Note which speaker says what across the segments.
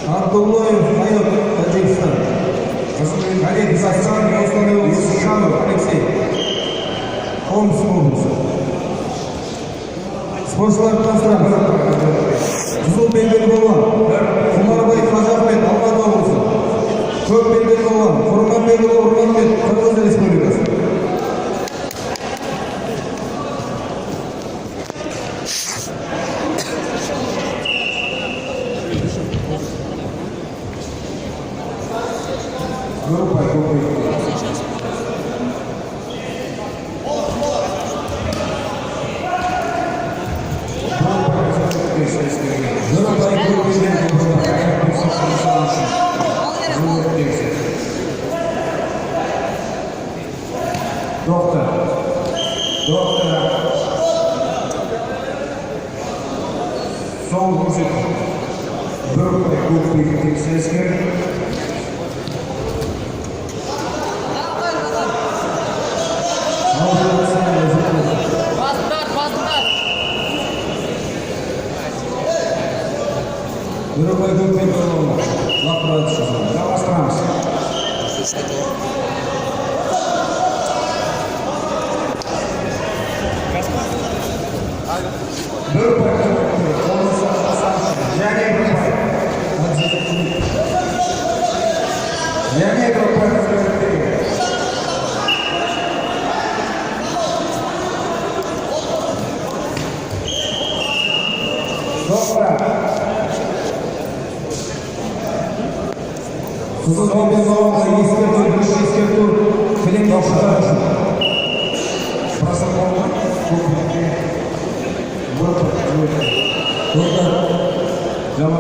Speaker 1: Абдуллоев Айот, Таджикистан. Олег Сасан, Шанов Алексей. Омск облысы. Спортшылар таныстырамыз. Қызыл белбеу болған Құмарбай Қажахмет, Алматы облысы. Көк белбеу болған Құрманбекұлы Урманбет, Қырғыз Республикасы. Группа Доктор. Соңғы көрсет. Группа тексеріскер. Группа жалғастырамыз. Қызыл белбеу болғанға ескерту, кілем оқшылар үшін.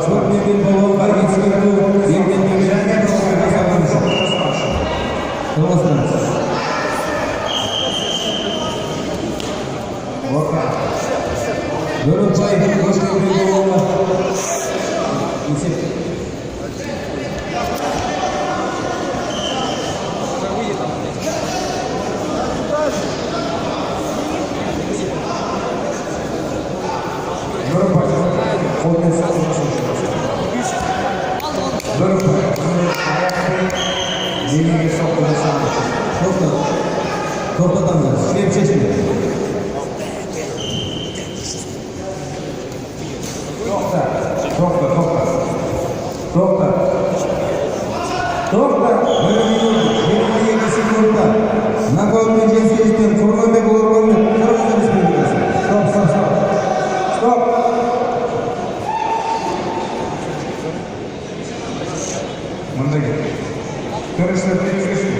Speaker 1: Көк белбеу болғанға ескерту, ергенмен және жасаған үшін. Жалғастырамыз. Бөрікбай көк белбеу болғанға есеп. Тоқтатамыз, шеп шешімді. Тоқта. 1 минут, 22 секундта. Нокаутпен жеңіскен Құрманбекұлы Урманбет, Қырғыз Республикасы. Стоп. Мындай. Көріштер тексерсін.